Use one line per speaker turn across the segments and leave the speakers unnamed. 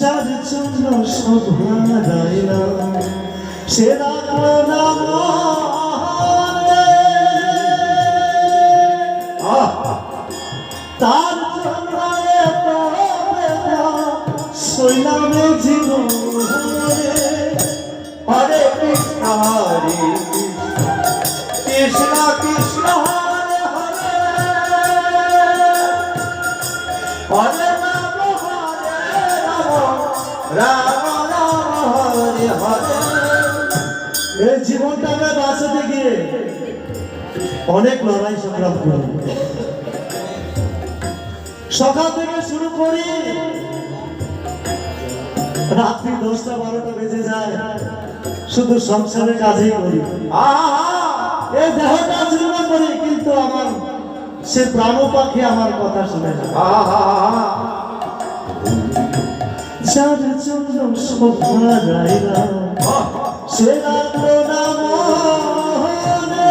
যার জন্য সব হারাইলাম সে রাখলো না মনে, তার জন্য এত ব্যথা সইলাম জীবনে। হরে কৃষ্ণ হরে কৃষ্ণ কৃষ্ণ হরে হরে, হরে রাম রাম হরে হরে। এই জীবনটাকে বাঁচাতে গিয়ে অনেক লড়াই সংগ্রাম করি, সকাল থেকে শুরু করি রাত্রি 10টা-12টা বেজে যায়, শুধু সংসারের কাজেই করি। এই দেহটা জীবন করি, কিন্তু আমার সে প্রাণ পাখি আমার কথা শুনে না। যার জন্য সব হারাইলাম সে রাখলো না মনে,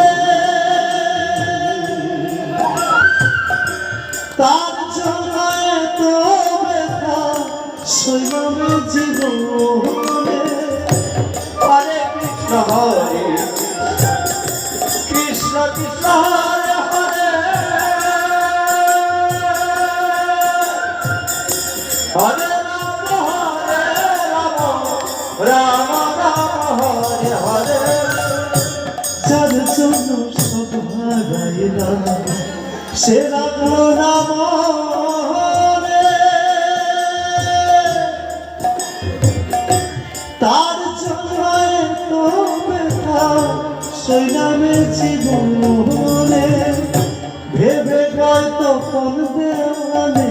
তার জন্য এত ব্যথা সইলাম জীবনে। হরে কৃষ্ণ হরে কৃষ্ণ কৃষ্ণ হরে হরে, হরে রাম রাম হরে হরে। যার জন্য সব হারাইলাম সে রাখলো না মনে, তার জন্য এত ব্যথা সইলাম জীবনে। ভেবে গয় তখন দেওয়ানে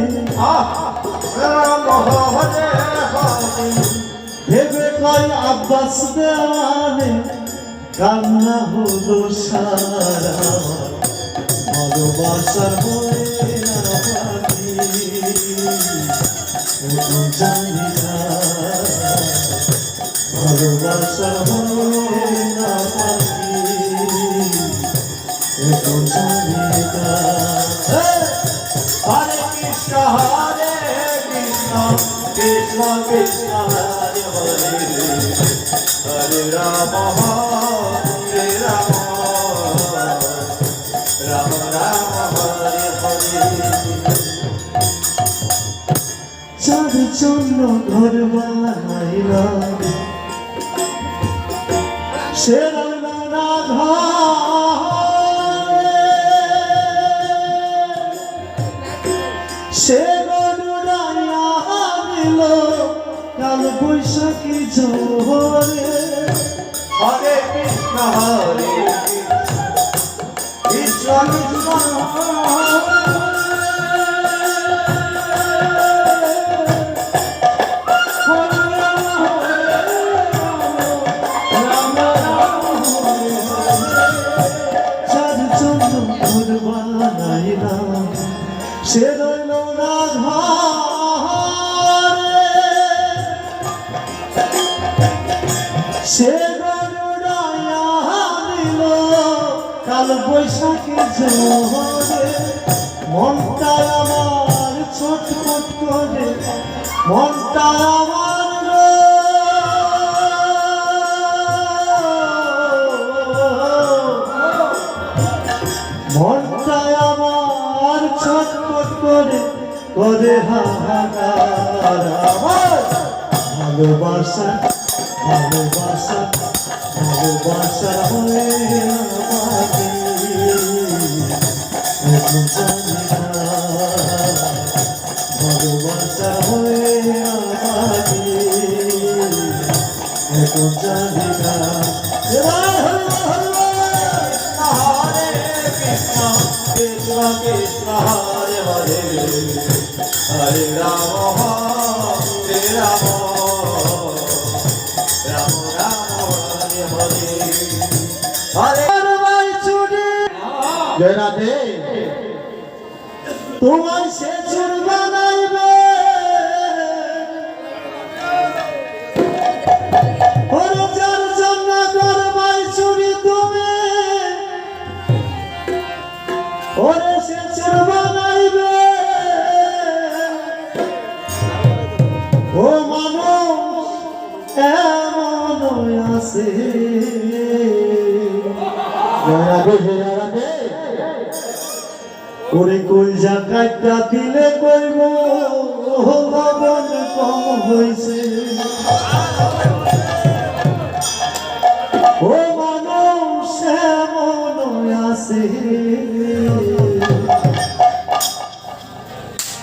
রাম হরে হরে, ভেবে কয় আব্বাস দেওয়ানে কান্না হলো সারা ভালোবাসার ময়না পাখি। এখন জানি না ভালোবাসার ময়না পাখি, এখন জানি না। হরে কৃষ্ণ হরে কৃষ্ণ কৃষ্ণ কৃষ্ণ হরে হরে, হরে রাম হরে রাম রাম রাম হরে হরে। যার জন্য ঘর বানাইলাম সে রাখলো না ঘরে, সে গরুড়াইয়া দিল কাল বৈশাখী জোরে। হরে কৃষ্ণ হরে কৃষ্ণ কৃষ্ণ সে রইল না ঘরে, সে গরুড়াইয়া দিল কাল বৈশাখী জোরে। মনটা আমার ছটফট করে, মনটা আমার মনটা আমার ছটফট করে করে হাহাকার। আমার ভালোবাসা ভালোবাসা ভালোবাসা হয়ে আমাকে এখন জানি না, ভালোবাসা হয়ে আমাকে এখন জানি না। হরে কৃষ্ণ কৃষ্ণ কৃষ্ণ হরে হরে, হরে রাম হরে রাম রাম রাম হরে হরে। হরে ভাই চুরি রাধে তোমার সে চুর বানাইবে, যার জন্য করবাই চুরি তুমি, ওরে সে চুর বানাইবে। ও মানুষ আছে ওরে কলজা কাটটা দিলে কইব লবণ কম হইছে ও মানুষ এমন আছে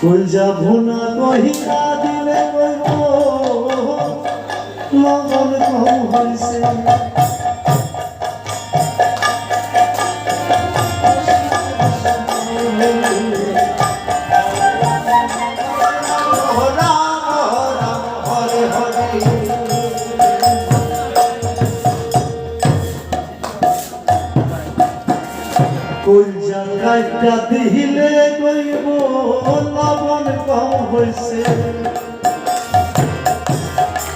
কলজা ভুনা কহিয়া দিলে কইব লবণ কম হইছে কলজা কাটটা দিলে কইব লবণ কম হইছে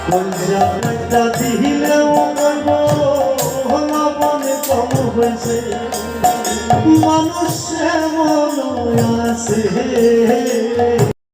কলজা কাটটা দিলে কইব লবণ কম হইছে মানুষ এমন আছে